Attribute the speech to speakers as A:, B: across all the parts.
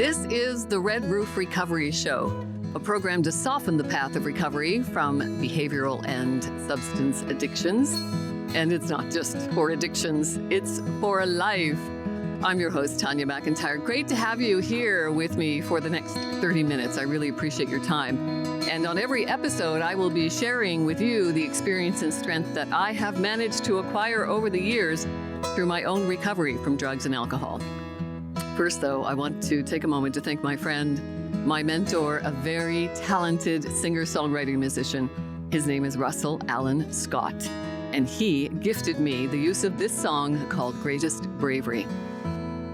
A: This is the Red Roof Recovery Show, a program to soften the path of recovery from behavioral and substance addictions. And it's not just for addictions, it's for life. I'm your host, Tanya MacIntyre. Great to have you here with me for the next 30 minutes. I really appreciate your time. And on every episode, I will be sharing with you the experience and strength that I have managed to acquire over the years through my own recovery from drugs and alcohol. First, though, I want to take a moment to thank my friend, my mentor, a very talented singer-songwriter musician. His name is Russell Allen Scott, and he gifted me the use of this song called Greatest Bravery.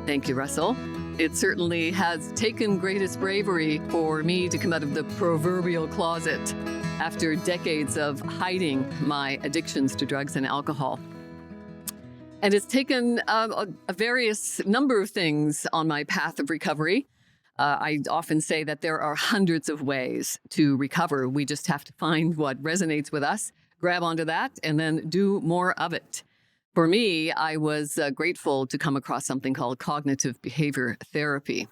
A: Thank you, Russell. It certainly has taken greatest bravery for me to come out of the proverbial closet after decades of hiding my addictions to drugs and alcohol. And it's taken a various number of things on my path of recovery. I often say that there are hundreds of ways to recover. We just have to find what resonates with us, grab onto that, and then do more of it. For me, I was grateful to come across something called cognitive behavior therapy.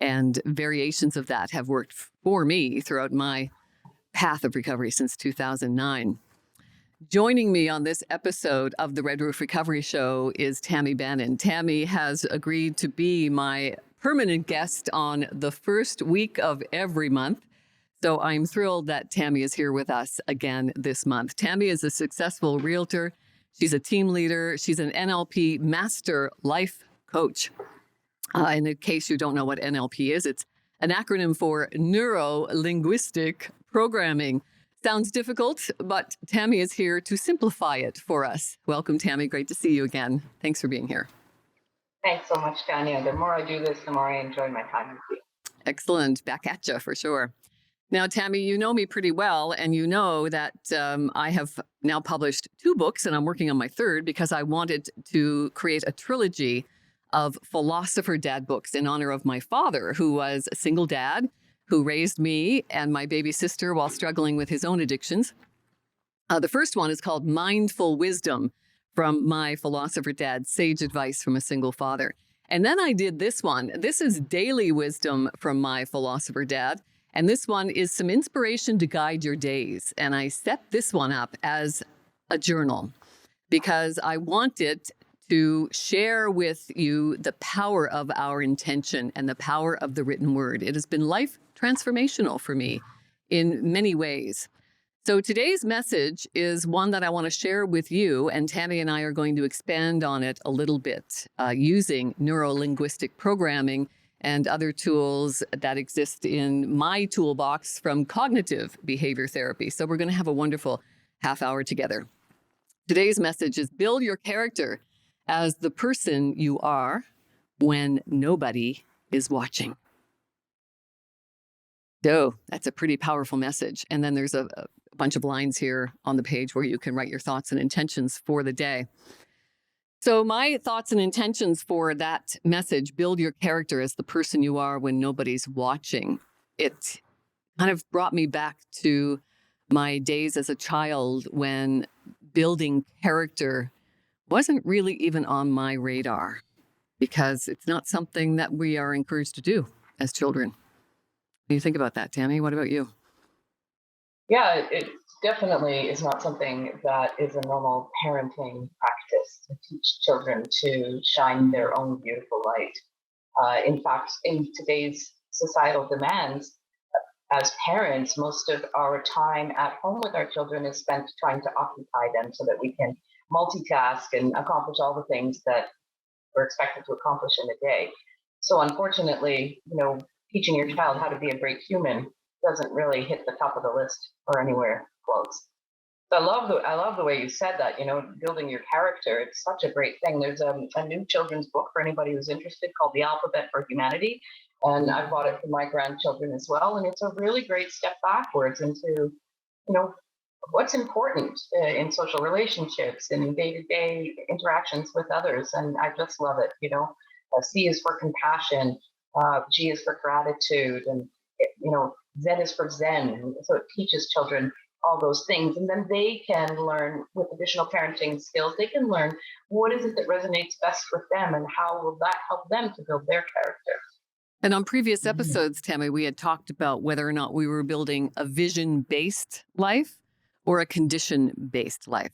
A: And variations of that have worked for me throughout my path of recovery since 2009. Joining me on this episode of the Red Roof Recovery Show is Tammy Bannon. Tammy has agreed to be my permanent guest on the first week of every month. So I'm thrilled that Tammy is here with us again this month. Tammy is a successful realtor. She's a team leader. She's an NLP master life coach. In case you don't know what NLP is, it's an acronym for neuro-linguistic programming. Sounds difficult, but Tammy is here to simplify it for us. Welcome, Tammy. Great to see you again. Thanks for being here.
B: Thanks so much, Tanya. The more I do this, the more I enjoy my time with you.
A: Excellent. Back at you for sure. Now, Tammy, you know me pretty well, and you know that I have now published 2 books, and I'm working on my 3rd because I wanted to create a trilogy of philosopher dad books in honor of my father, who was a single dad, who raised me and my baby sister while struggling with his own addictions. The first one is called Mindful Wisdom from My Philosopher Dad, Sage Advice from a Single Father. And then I did this one. This is Daily Wisdom from My Philosopher Dad. And this one is some inspiration to guide your days. And I set this one up as a journal because I wanted to share with you the power of our intention and the power of the written word. It has been life transformational for me in many ways. So today's message is one that I want to share with you, and Tammy and I are going to expand on it a little bit using neuro-linguistic programming and other tools that exist in my toolbox from cognitive behavior therapy. So we're going to have a wonderful half hour together. Today's message is build your character as the person you are when nobody is watching. So that's a pretty powerful message. And then there's a bunch of lines here on the page where you can write your thoughts and intentions for the day. So my thoughts and intentions for that message, build your character as the person you are when nobody's watching. It kind of brought me back to my days as a child when building character wasn't really even on my radar because it's not something that we are encouraged to do as children. What do you think about that, Tammy? What about you?
B: Yeah, it definitely is not something that is a normal parenting practice to teach children to shine their own beautiful light. In fact, in today's societal demands, as parents, most of our time at home with our children is spent trying to occupy them so that we can multitask and accomplish all the things that we're expected to accomplish in a day. So unfortunately, teaching your child how to be a great human doesn't really hit the top of the list or anywhere close. So I love the way you said that, building your character. It's such a great thing. There's a new children's book for anybody who's interested called The Alphabet for Humanity. And I bought it for my grandchildren as well. And it's a really great step backwards into, what's important in social relationships and in day-to-day interactions with others. And I just love it. C is for compassion. G is for gratitude. And, Z is for Zen. And so it teaches children all those things. And then they can learn with additional parenting skills, they can learn what is it that resonates best with them and how will that help them to build their character.
A: And on previous episodes, Tammy, we had talked about whether or not we were building a vision-based life or a condition-based life.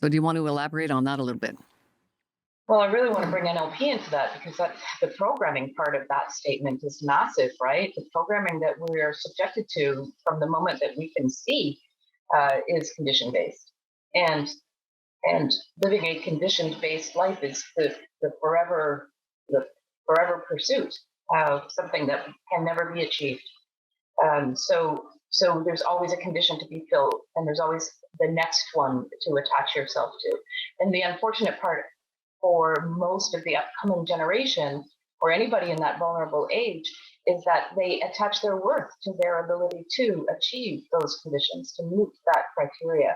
A: So do you want to elaborate on that a little bit?
B: Well, I really want to bring NLP into that because that's the programming part of that statement is massive, right? The programming that we are subjected to from the moment that we can see is condition based, and living a conditioned based life is the forever the forever pursuit of something that can never be achieved. So there's always a condition to be filled, and there's always the next one to attach yourself to. And the unfortunate part for most of the upcoming generation or anybody in that vulnerable age is that they attach their worth to their ability to achieve those conditions, to meet that criteria.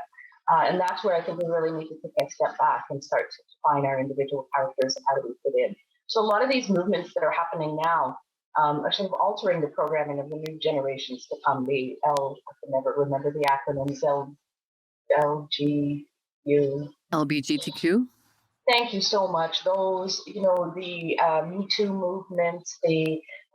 B: And that's where I think we really need to take a step back and start to define our individual characters and how do we fit in. So a lot of these movements that are happening now are sort of altering the programming of the new generations to come. I can never remember the acronyms, LGU.
A: LBGTQ?
B: Thank you so much. Those, the Me Too movements,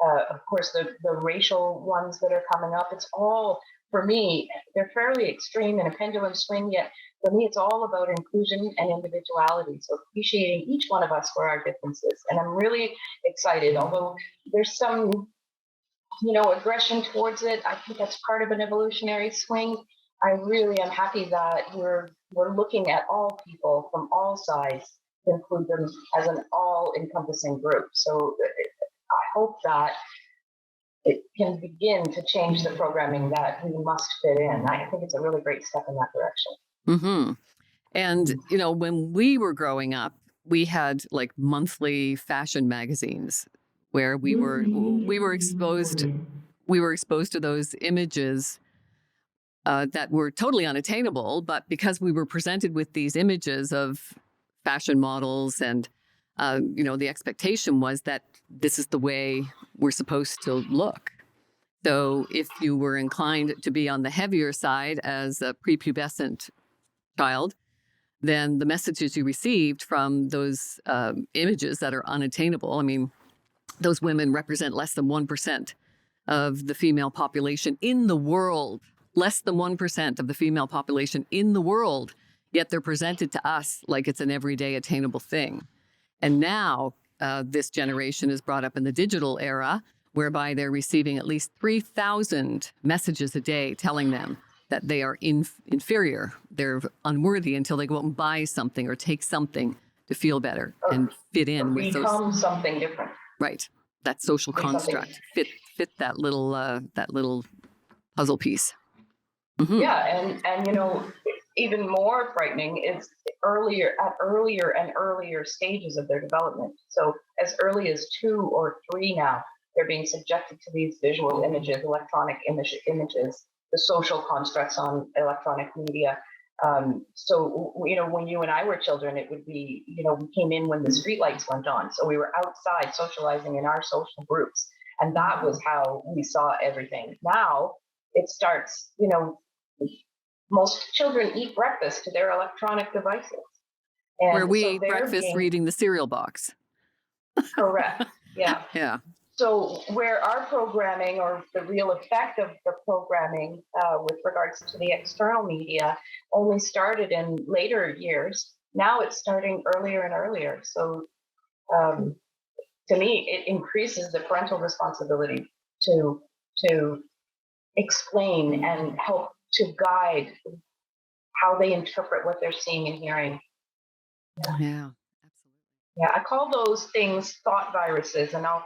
B: of course, the racial ones that are coming up. It's all, for me, they're fairly extreme in a pendulum swing, yet for me, it's all about inclusion and individuality. So appreciating each one of us for our differences. And I'm really excited, although there's some, aggression towards it. I think that's part of an evolutionary swing. I really am happy that we're looking at all people from all sides to include them as an all-encompassing group. So I hope that it can begin to change the programming that we must fit in. I think it's a really great step in that direction.
A: Mm-hmm. And, when we were growing up, we had like monthly fashion magazines where we were exposed to those images that were totally unattainable, but because we were presented with these images of fashion models and the expectation was that this is the way we're supposed to look. So if you were inclined to be on the heavier side as a prepubescent child, then the messages you received from those images that are unattainable, I mean, those women represent less than 1% of the female population in the world, less than 1% of the female population in the world, yet they're presented to us like it's an everyday attainable thing. And now this generation is brought up in the digital era, whereby they're receiving at least 3,000 messages a day telling them that they are inferior, they're unworthy until they go out and buy something or take something to feel better and fit in with those.
B: Become something different.
A: Right, that social construct, fit that little puzzle piece. Mm-hmm.
B: Yeah, and even more frightening is earlier and earlier stages of their development. So as early as 2 or 3 now, they're being subjected to these visual images, electronic images, the social constructs on electronic media. So when you and I were children, it would be, we came in when the streetlights went on. So we were outside socializing in our social groups. And that was how we saw everything. Now it starts, most children eat breakfast to their electronic devices. And
A: where we eat breakfast reading the cereal box.
B: Correct. Yeah.
A: Yeah.
B: So where our programming or the real effect of the programming with regards to the external media only started in later years, now it's starting earlier and earlier. So to me, it increases the parental responsibility to explain and help to guide how they interpret what they're seeing and hearing.
A: Yeah.
B: Yeah, I call those things thought viruses, and I'll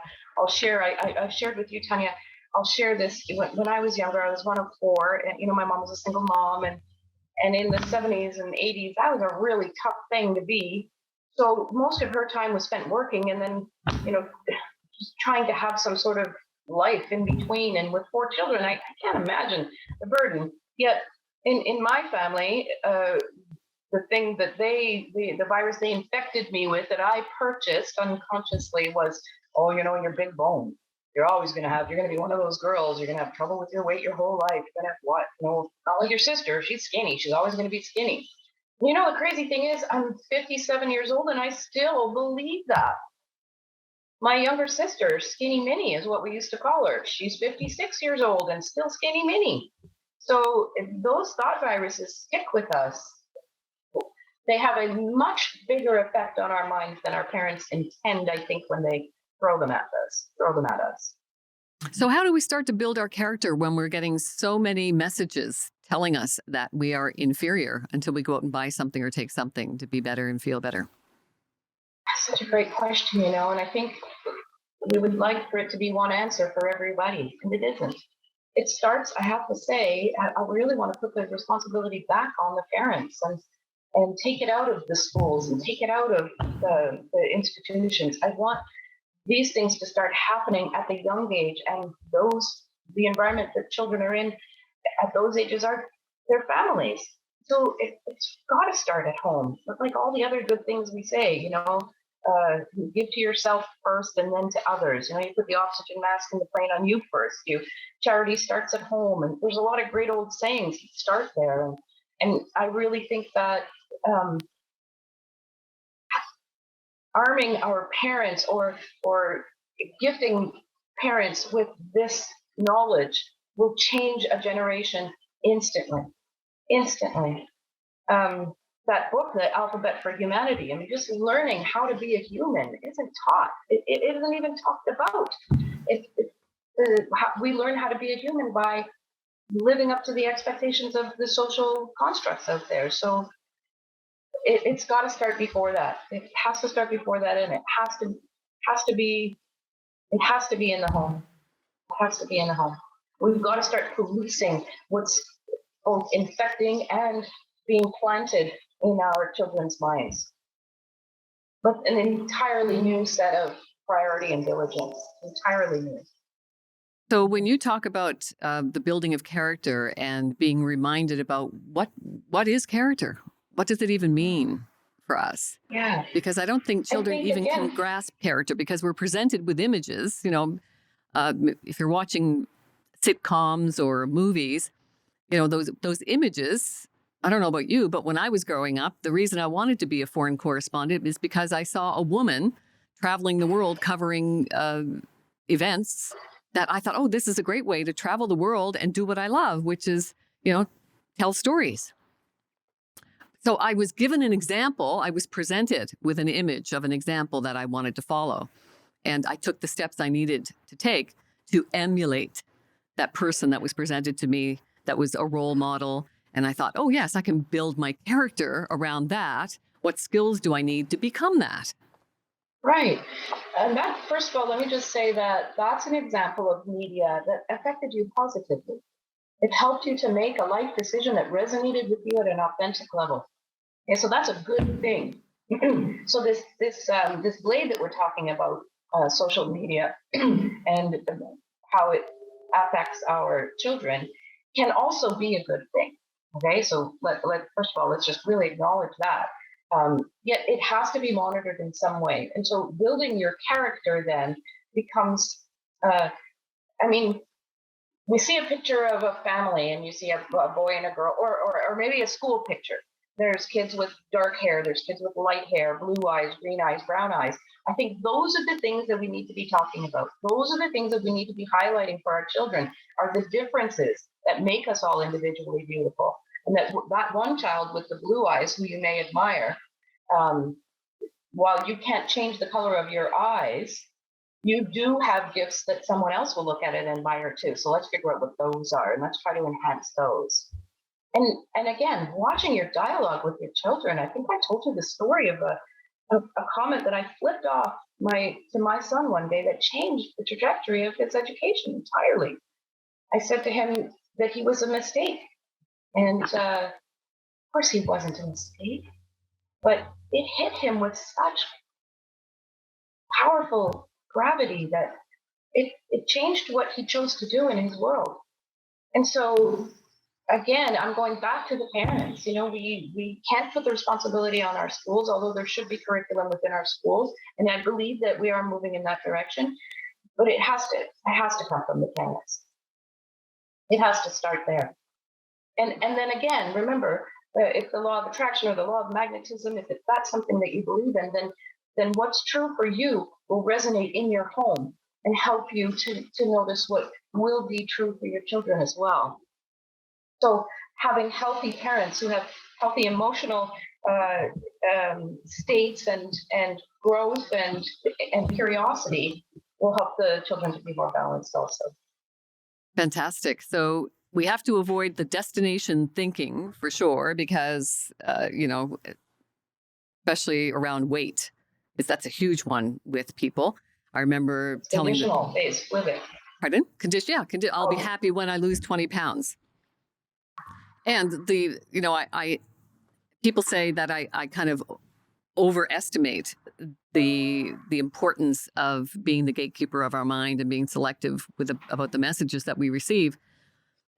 B: share. I shared with you, Tanya. I'll share this. When I was younger, I was one of 4, and my mom was a single mom, and in the 70s and 80s, that was a really tough thing to be. So most of her time was spent working, and then just trying to have some sort of life in between. And with 4 children, I can't imagine the burden. Yet in my family, the thing that the virus they infected me with that I purchased unconsciously was, you're big bone. You're going to be one of those girls. You're going to have trouble with your weight your whole life. You're going to have what? Not like your sister. She's skinny. She's always going to be skinny. The crazy thing is I'm 57 years old and I still believe that. My younger sister, Skinny Minnie, is what we used to call her. She's 56 years old and still Skinny Minnie. So if those thought viruses stick with us. They have a much bigger effect on our minds than our parents intend, I think, when they throw them at us.
A: So, how do we start to build our character when we're getting so many messages telling us that we are inferior until we go out and buy something or take something to be better and feel better?
B: That's such a great question, and I think we would like for it to be one answer for everybody, and it isn't. It starts, I have to say, I really want to put the responsibility back on the parents and take it out of the schools and take it out of the institutions. I want these things to start happening at the young age, and the environment that children are in at those ages are their families. So it's got to start at home. But like all the other good things we say, you give to yourself first and then to others. You put the oxygen mask in the plane on you first. Charity starts at home, and there's a lot of great old sayings that start there. And I really think that arming our parents or gifting parents with this knowledge will change a generation instantly. Instantly. That book, The Alphabet for Humanity, I mean, just learning how to be a human isn't taught. It isn't even talked about. We learn how to be a human by living up to the expectations of the social constructs out there. So it's got to start before that. It has to start before that, and it has to be in the home. It has to be in the home. We've got to start policing what's both infecting and being planted in our children's minds. But an entirely new set of priority and diligence, entirely new.
A: So when you talk about the building of character and being reminded about what is character, what does it even mean for us?
B: Yeah.
A: Because I don't think children can grasp character because we're presented with images. If you're watching sitcoms or movies, those images. I don't know about you, but when I was growing up, the reason I wanted to be a foreign correspondent is because I saw a woman traveling the world covering events that I thought, oh, this is a great way to travel the world and do what I love, which is, tell stories. So I was given an example. I was presented with an image of an example that I wanted to follow. And I took the steps I needed to take to emulate that person that was presented to me that was a role model. And I thought, oh, yes, I can build my character around that. What skills do I need to become that?
B: Right. And that, first of all, let me just say that that's an example of media that affected you positively. It helped you to make a life decision that resonated with you at an authentic level. Okay, so that's a good thing. So this blade that we're talking about, social media and how it affects our children, can also be a good thing. Okay, so first of all, let's just really acknowledge that. Yet it has to be monitored in some way. And so building your character then becomes, we see a picture of a family and you see a boy and a girl, or maybe a school picture. There's kids with dark hair, there's kids with light hair, blue eyes, green eyes, brown eyes. I think those are the things that we need to be talking about. Those are the things that we need to be highlighting for our children, are the differences that make us all individually beautiful. And that one child with the blue eyes, who you may admire, while you can't change the color of your eyes, you do have gifts that someone else will look at it and admire too. So let's figure out what those are and let's try to enhance those. And again, watching your dialogue with your children, I think I told you the story of a comment that I flipped off to my son one day that changed the trajectory of his education entirely. I said to him that he was a mistake. And of course he wasn't a mistake, but it hit him with such powerful gravity that it changed what he chose to do in his world. And so, again, I'm going back to the parents. We can't put the responsibility on our schools, although there should be curriculum within our schools. And I believe that we are moving in that direction, but it has to come from the parents. It has to start there. And then again, remember, if the law of attraction or the law of magnetism, if that's something that you believe in, then then what's true for you will resonate in your home and help you to notice what will be true for your children as well. So having healthy parents who have healthy emotional states and growth and curiosity will help the children to be more balanced also.
A: Fantastic. So we have to avoid the destination thinking for sure, because, especially around weight, because that's a huge one with people. I remember telling them,
B: conditional-based living.
A: Pardon? I'll be happy when I lose 20 pounds. And people say that I kind of overestimate the importance of being the gatekeeper of our mind and being selective about the messages that we receive.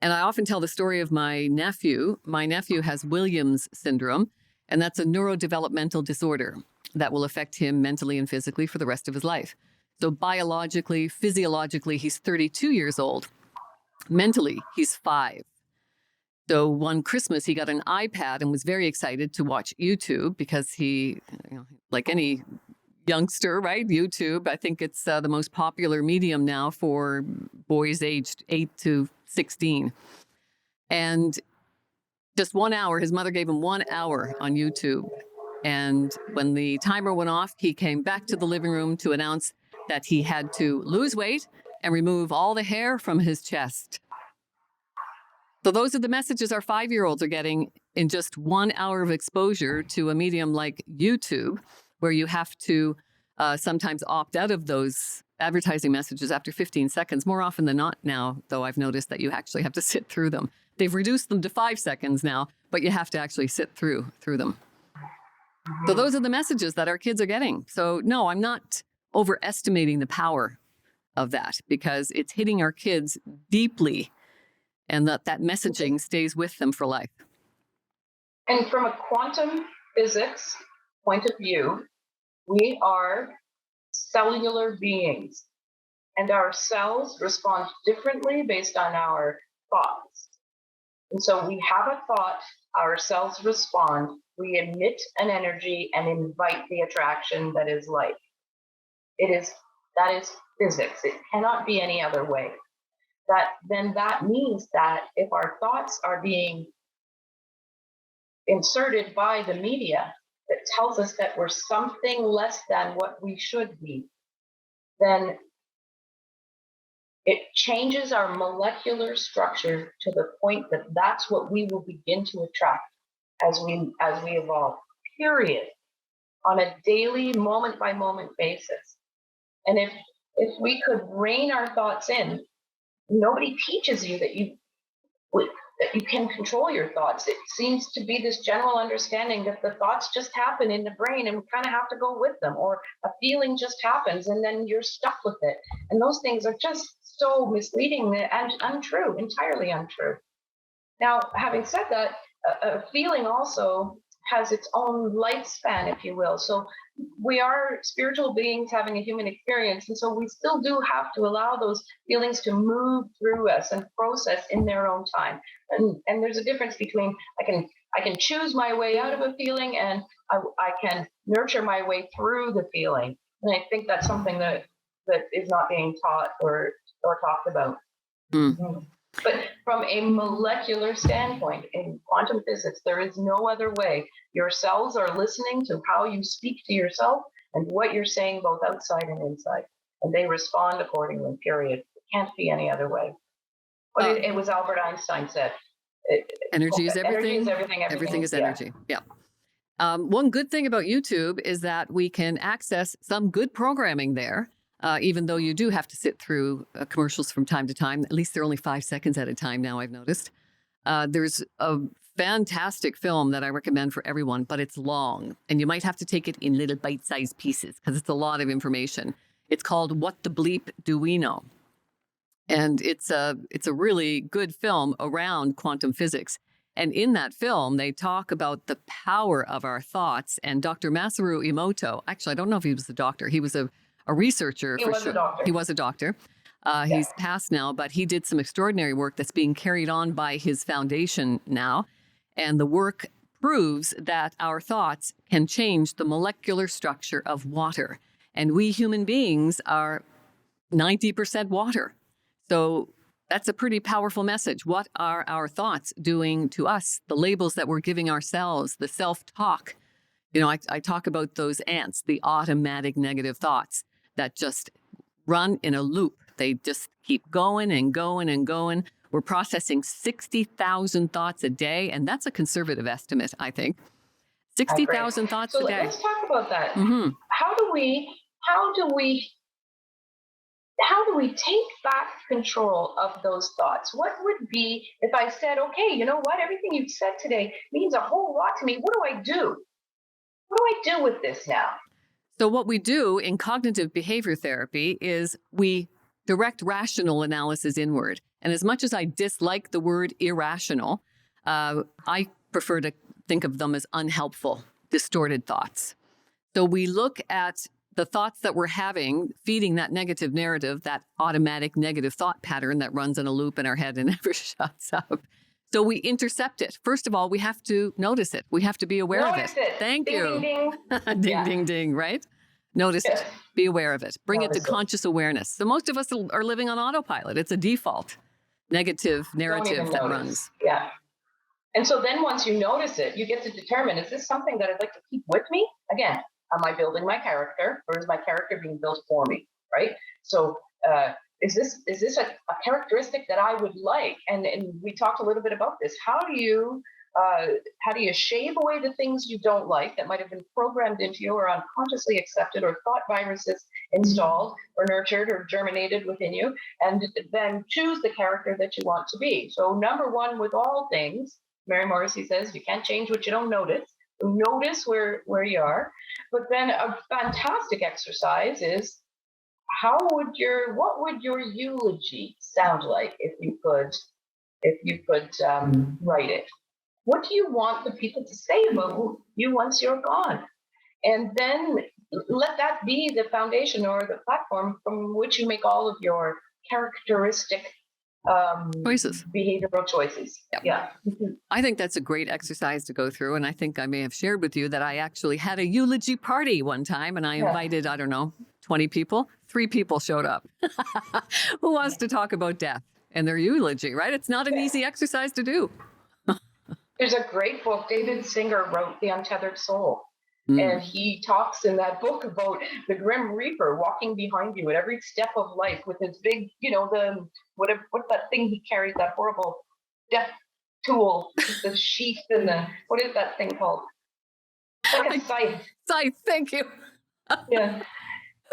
A: And I often tell the story of my nephew. My nephew has Williams syndrome, and that's a neurodevelopmental disorder that will affect him mentally and physically for the rest of his life. So biologically, physiologically, he's 32 years old. Mentally, he's 5. So one Christmas, he got an iPad and was very excited to watch YouTube because he, like any youngster, right? YouTube, I think it's the most popular medium now for boys aged 8 to 16. And just 1 hour, his mother gave him 1 hour on YouTube. And when the timer went off, he came back to the living room to announce that he had to lose weight and remove all the hair from his chest. So those are the messages our 5-year-olds are getting in just 1 hour of exposure to a medium like YouTube, where you have to sometimes opt out of those advertising messages after 15 seconds. More often than not now, though, I've noticed that you actually have to sit through them. They've reduced them to 5 seconds now, but you have to actually sit through them. So those are the messages that our kids are getting. So no, I'm not overestimating the power of that, because it's hitting our kids deeply, and that messaging stays with them for life.
B: And from a quantum physics point of view, we are cellular beings, and our cells respond differently based on our thoughts. And so we have a thought, our cells respond, we emit an energy and invite the attraction that is light. That is physics. It cannot be any other way. That means that if our thoughts are being inserted by the media that tells us that we're something less than what we should be, then it changes our molecular structure to the point that that's what we will begin to attract as we evolve, period, on a daily, moment by moment basis. And if we could rein our thoughts in, nobody teaches you that you can control your thoughts. It seems to be this general understanding that the thoughts just happen in the brain and we kind of have to go with them, or a feeling just happens and then you're stuck with it. And those things are just so misleading and untrue, entirely untrue. Now, having said that, a feeling also has its own lifespan, if you will. So we are spiritual beings having a human experience, and so we still do have to allow those feelings to move through us and process in their own time. And there's a difference between I can choose my way out of a feeling, and I can nurture my way through the feeling. And I think that's something that is not being taught or talked about. Mm-hmm. But from a molecular standpoint, in quantum physics, there is no other way. Your cells are listening to how you speak to yourself and what you're saying both outside and inside. And they respond accordingly, period. It can't be any other way. But it was Albert Einstein said.
A: Energy is everything.
B: Energy is everything.
A: Everything is energy. Yeah. One good thing about YouTube is that we can access some good programming there. Even though you do have to sit through commercials from time to time. At least they're only 5 seconds at a time now, I've noticed. There's a fantastic film that I recommend for everyone, but it's long. And you might have to take it in little bite-sized pieces because it's a lot of information. It's called What the Bleep Do We Know? And it's a really good film around quantum physics. And in that film, they talk about the power of our thoughts. And Dr. Masaru Emoto, actually, I don't know if he was a doctor. He was a researcher.
B: He was a doctor.
A: He was a doctor. He's passed now, but he did some extraordinary work that's being carried on by his foundation now. And the work proves that our thoughts can change the molecular structure of water. And we human beings are 90% water. So that's a pretty powerful message. What are our thoughts doing to us? The labels that we're giving ourselves, the self-talk. You know, I talk about those ants, the automatic negative thoughts that just run in a loop. They just keep going and going and going. We're processing 60,000 thoughts a day, and that's a conservative estimate, I think. 60,000 thoughts a day.
B: Let's talk about that.
A: Mm-hmm.
B: How do we take back control of those thoughts? What would be if I said, okay, you know what? Everything you've said today means a whole lot to me. What do I do? What do I do with this now?
A: So what we do in cognitive behavior therapy is we direct rational analysis inward. And as much as I dislike the word irrational, I prefer to think of them as unhelpful, distorted thoughts. So we look at the thoughts that we're having, feeding that negative narrative, that automatic negative thought pattern that runs in a loop in our head and never shuts up. So we intercept it. First of all, we have to notice it. We have to be aware of it. Thank you.
B: Ding, ding.
A: Ding, ding, ding, right? Notice it. Be aware of it. Bring it to conscious awareness. So most of us are living on autopilot. It's a default negative narrative that runs.
B: Yeah. And so then once you notice it, you get to determine, is this something that I'd like to keep with me? Again, am I building my character, or is my character being built for me, right? So is this a characteristic that I would like? And we talked a little bit about this. How do you shave away the things you don't like that might have been programmed into you or unconsciously accepted, or thought viruses installed or nurtured or germinated within you, and then choose the character that you want to be? So number one with all things, Mary Morrissey says, you can't change what you don't notice. Notice where you are. But then a fantastic exercise is, what would your eulogy sound like if you could write it? What do you want the people to say about you once you're gone? And then let that be the foundation or the platform from which you make all of your characteristic
A: choices,
B: behavioral choices. Yep. Yeah.
A: I think that's a great exercise to go through. And I think I may have shared with you that I actually had a eulogy party one time, and I invited, 20 people. 3 people showed up. Who wants to talk about death and their eulogy, right? It's not an easy exercise to do.
B: There's a great book. David Singer wrote The Untethered Soul. And he talks in that book about the Grim Reaper walking behind you at every step of life with his big, what's that thing he carries, that horrible death tool, the sheath and what is that thing called? Like a scythe.
A: Scythe, thank you.
B: Yeah.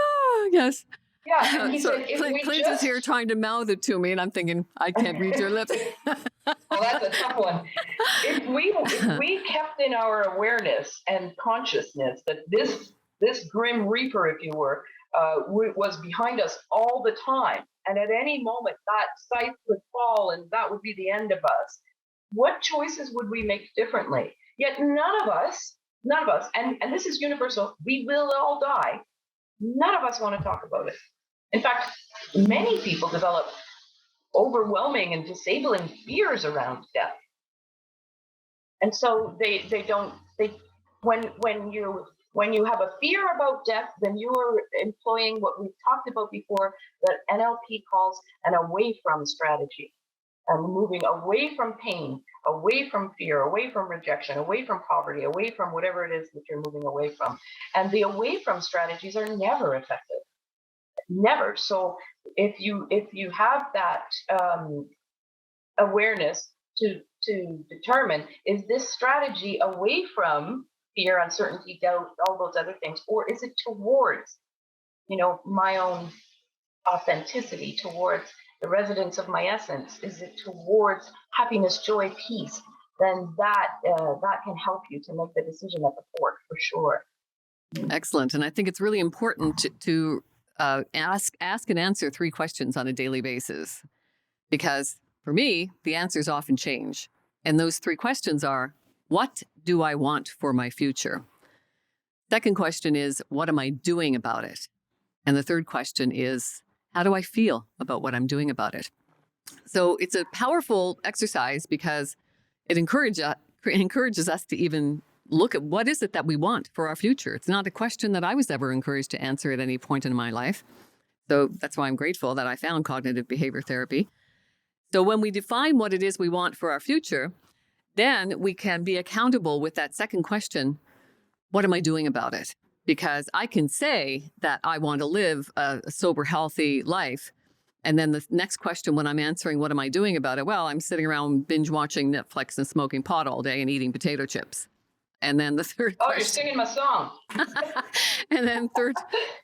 A: Oh, yes.
B: Yeah, and he said,
A: Clint is here trying to mouth it to me, and I'm thinking, I can't read your lips.
B: Well, that's a tough one. If we kept in our awareness and consciousness that this Grim Reaper, if you were, was behind us all the time, and at any moment that scythe would fall and that would be the end of us, what choices would we make differently? Yet none of us, and this is universal, we will all die. None of us want to talk about it. In fact, many people develop overwhelming and disabling fears around death. And so when you have a fear about death, then you're employing what we've talked about before that NLP calls an away from strategy. And moving away from pain, away from fear, away from rejection, away from poverty, away from whatever it is that you're moving away from. And the away from strategies are never effective. Never. So if you have that awareness to determine, is this strategy away from fear, uncertainty, doubt, all those other things, or is it towards, my own authenticity, towards the residence of my essence? Is it towards happiness, joy, peace? Then that can help you to make the decision at the port for sure.
A: Excellent. And I think it's really important to ask and answer 3 questions on a daily basis, because for me, the answers often change. And those 3 questions are, what do I want for my future? Second question is, what am I doing about it? And the third question is, how do I feel about what I'm doing about it? So it's a powerful exercise because it encourages encourages us to even look at what is it that we want for our future. It's not a question that I was ever encouraged to answer at any point in my life. So that's why I'm grateful that I found cognitive behavior therapy. So when we define what it is we want for our future, then we can be accountable with that second question. What am I doing about it? Because I can say that I want to live a sober, healthy life. And then the next question when I'm answering, what am I doing about it? Well, I'm sitting around binge watching Netflix and smoking pot all day and eating potato chips. And then the third
B: Oh,
A: question,
B: you're singing my song.
A: and then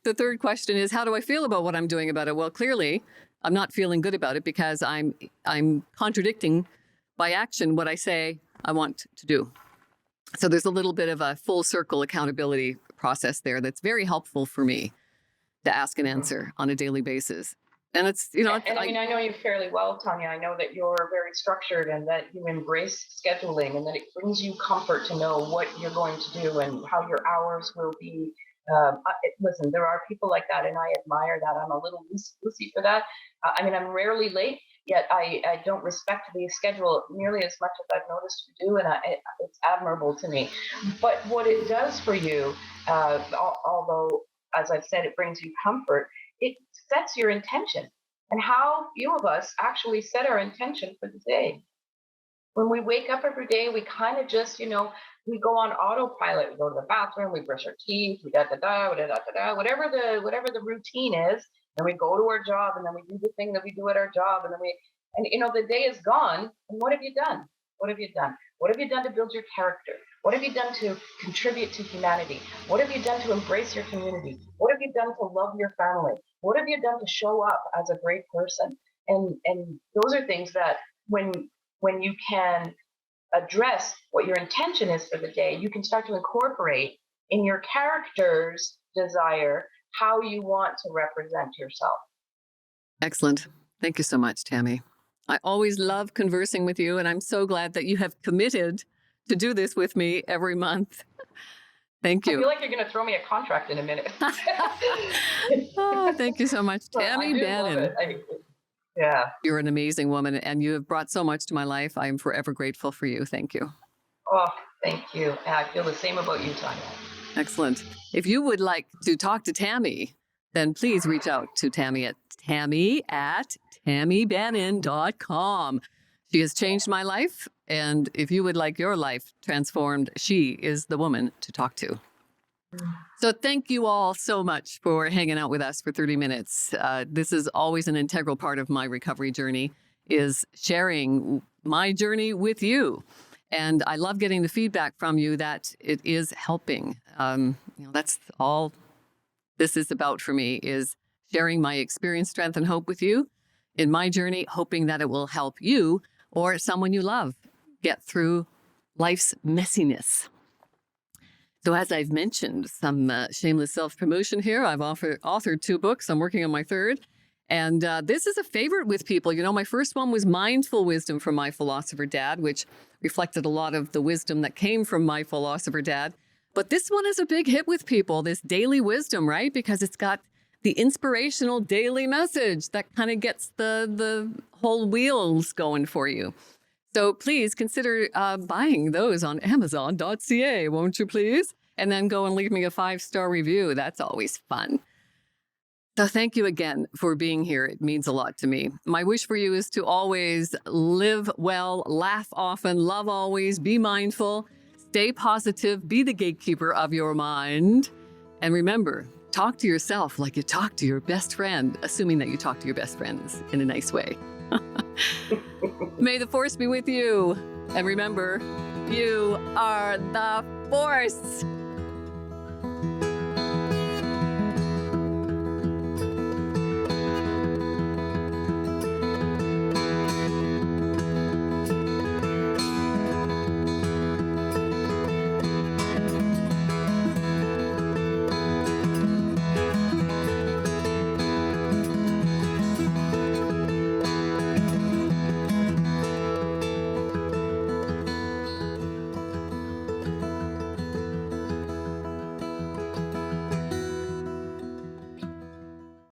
A: the third question is, how do I feel about what I'm doing about it? Well, clearly, I'm not feeling good about it because I'm contradicting by action what I say I want to do. So there's a little bit of a full circle accountability process there that's very helpful for me to ask and answer on a daily basis. And it's,
B: And I mean, I know you fairly well, Tanya. I know that you're very structured and that you embrace scheduling and that it brings you comfort to know what you're going to do and how your hours will be. Listen, there are people like that, and I admire that. I'm a little loosey for that. I mean, I'm rarely late, yet I don't respect the schedule nearly as much as I've noticed you do, and it's admirable to me. But what it does for you, although, as I've said, it brings you comfort, it sets your intention. And how few of us actually set our intention for the day. When we wake up every day, we kind of just, we go on autopilot. We go to the bathroom, we brush our teeth, we whatever the routine is. Then we go to our job, and then we do the thing that we do at our job, and the day is gone. And what have you done? What have you done? What have you done to build your character? What have you done to contribute to humanity? What have you done to embrace your community? What have you done to love your family? What have you done to show up as a great person? And those are things that when you can address what your intention is for the day, you can start to incorporate in your character's desire how you want to represent yourself.
A: Excellent. Thank you so much, Tammy. I always love conversing with you, and I'm so glad that you have committed to do this with me every month. Thank you.
B: I feel like you're going to throw me a contract in a minute.
A: Oh, thank you so much, Tammy Bannon.
B: Yeah.
A: You're an amazing woman, and you have brought so much to my life. I am forever grateful for you. Thank you.
B: Oh, thank you. And I feel the same about you, Tanya.
A: Excellent. If you would like to talk to Tammy, then please reach out to Tammy at tammybannon.com. She has changed my life, and if you would like your life transformed, she is the woman to talk to. So thank you all so much for hanging out with us for 30 minutes. This is always an integral part of my recovery journey, is sharing my journey with you. And I love getting the feedback from you that it is helping. That's all this is about for me, is sharing my experience, strength, and hope with you in my journey, hoping that it will help you or someone you love get through life's messiness. So as I've mentioned, some shameless self-promotion here. I've authored 2 books. I'm working on my 3rd. And this is a favorite with people. My first one was Mindful Wisdom from my philosopher dad, which reflected a lot of the wisdom that came from my philosopher dad. But this one is a big hit with people, this daily wisdom, right? Because it's got the inspirational daily message that kind of gets the whole wheels going for you. So please consider buying those on Amazon.ca, won't you please? And then go and leave me a 5-star review. That's always fun. So thank you again for being here. It means a lot to me. My wish for you is to always live well, laugh often, love always, be mindful, stay positive, be the gatekeeper of your mind. And remember, talk to yourself like you talk to your best friend, assuming that you talk to your best friends in a nice way. May the force be with you. And remember, you are the force.